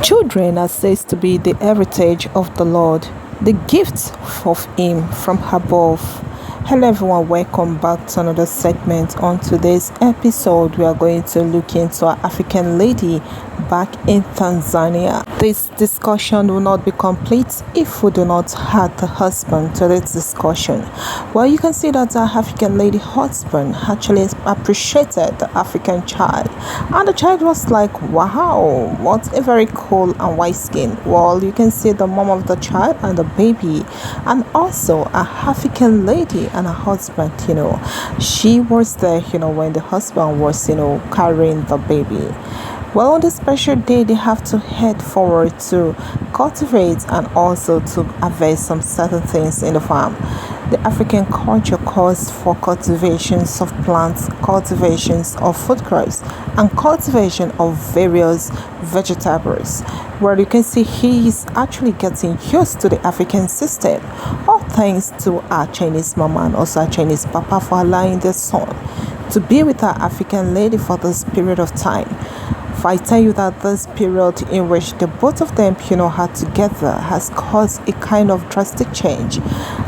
Children are said to be the heritage of the Lord, the gift of Him from above. Hello, everyone, welcome back to another segment. On today's episode, we are going to look into an African lady back in Tanzania. This discussion will not be complete if we do not add the husband to this discussion. Well, you can see that the African lady husband actually appreciated the African child, and the child was like, wow, what a very cool and white skin. Well, you can see the mom of the child and the baby, and also a African lady and a husband. She was there when the husband was carrying the baby. Well, on this special day, they have to head forward to cultivate and also to harvest some certain things in the farm. The African culture calls for cultivations of plants, cultivations of food crops, and cultivation of various vegetables. Where you can see he is actually getting used to the African system, all thanks to our Chinese mama and also our Chinese papa for allowing their son to be with our African lady for this period of time. If I tell you that this period in which the both of them, are together has caused a kind of drastic change,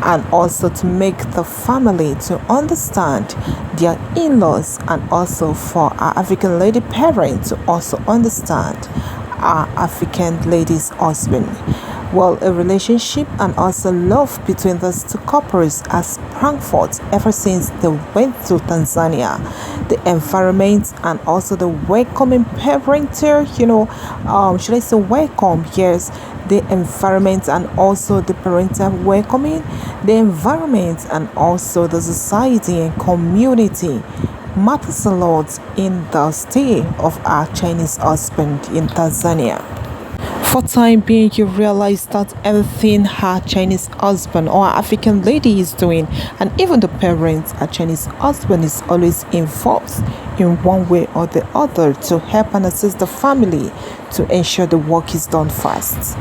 and also to make the family to understand their in-laws, and also for our African lady parent to also understand our African lady's husband. Well, a relationship and also love between those two couples has sprung forth ever since they went to Tanzania. The environment and also the welcoming parental, should I say welcome? Yes, the environment and also the parental welcoming, the environment and also the society and community matters a lot in the stay of our Chinese husband in Tanzania. For time being, you realize that everything her Chinese husband or African lady is doing, and even the parents, her Chinese husband is always involved in one way or the other to help and assist the family to ensure the work is done fast.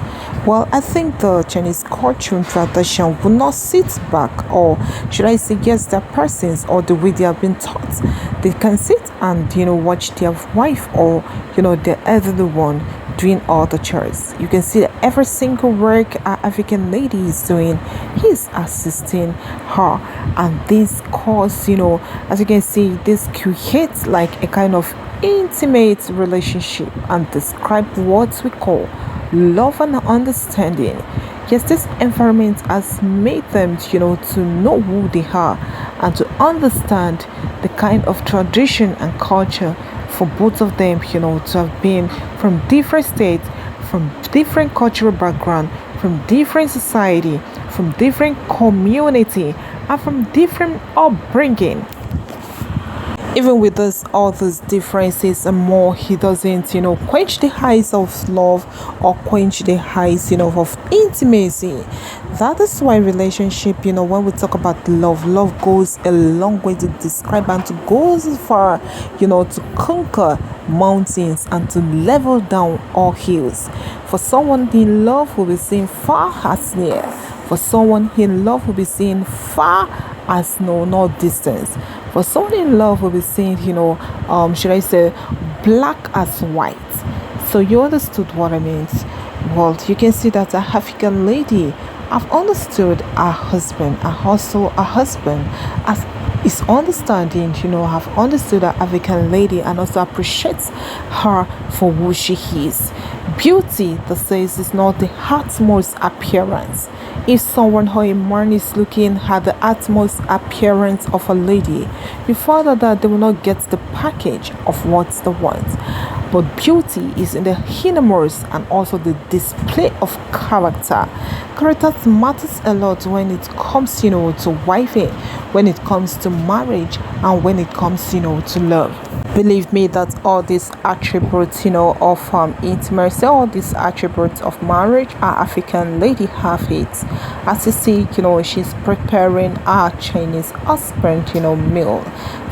Well, I think the Chinese culture and tradition will not sit back, or should I say, yes, their persons or the way they have been taught. They can sit and watch their wife or their elderly one doing all the chores. You can see that every single work our African lady is doing, he's assisting her, and this cause as you can see, this creates like a kind of intimate relationship and describe what we call love and understanding. Yes, this environment has made them to know who they are and to understand the kind of tradition and culture for both of them, to have been from different states, from different cultural background, from different society, from different community, and from different upbringing. Even with this, all these differences and more, he doesn't, quench the highs of love or quench the highs, of intimacy. That is why relationship, when we talk about love goes a long way to describe and to go as far, to conquer mountains and to level down all hills. For someone in love will be seen far as near. For someone in love will be seen far as no distance. For someone in love will be seen, should I say, black as white. So you understood what I mean. Well, you can see that a African lady have understood her husband, and also a husband as is understanding, have understood her African lady and also appreciates her for who she is. Beauty, that says, is not the utmost appearance. If someone or a man is looking at the utmost appearance of a lady, before that they will not get the package of what they want. But beauty is in the innermost and also the display of character. Character matters a lot when it comes, to wifing, when it comes to marriage, and when it comes, to love. Believe me that all these attributes, of intimacy, all these attributes of marriage, our African lady have it. As you see, she's preparing our Chinese husband, meal.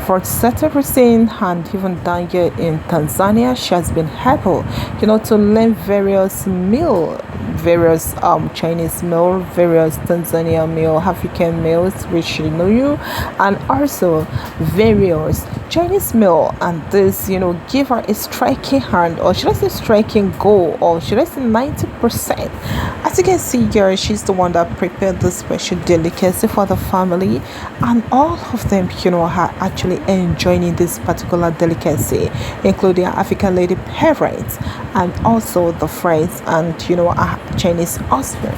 For certain reason, and even down here in Tanzania, she has been able, to learn various Chinese meal, various Tanzania meal, African meals, which you, and also various Chinese meal, and this, give her a striking hand, or should I say striking goal, or should I say 90%. As you can see here, she's the one that prepared this special delicacy for the family, and all of them, are actually enjoying this particular delicacy, including our African lady parents and also the friends and our Chinese husband.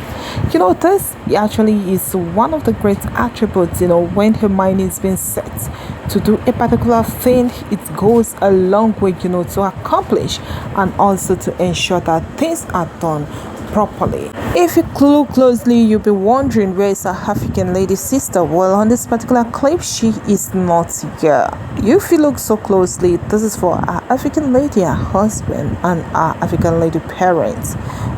This actually is one of the great attributes, when her mind is being set to do a particular thing, it goes a long way, to accomplish and also to ensure that things are done properly. If you look closely, you'll be wondering where is our African lady sister. Well, on this particular clip, she is not here. If you look so closely, this is for our African lady, her husband, and our African lady parents.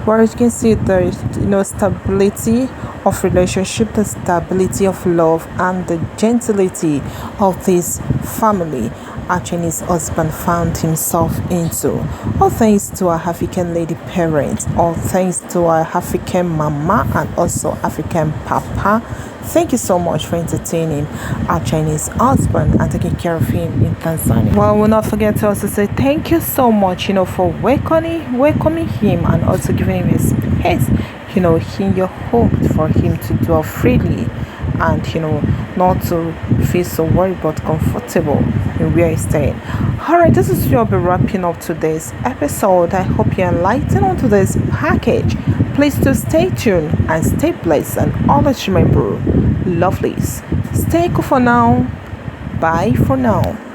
Where you can see there is stability of relationship, the stability of love, and the gentility of this family our Chinese husband found himself into. All thanks to our African lady parents, all thanks to our African mama and also African papa. Thank you so much for entertaining our Chinese husband and taking care of him in Tanzania. Well, we'll not forget to also say thank you so much, for welcoming him and also giving him a space, in your home for him to dwell freely and not to feel so worried but comfortable in where he's staying. Alright, this is where I'll be wrapping up today's episode. I hope you're enlightened on today's package. Please do stay tuned and stay blessed, and always remember, lovelies, stay cool for now. Bye for now.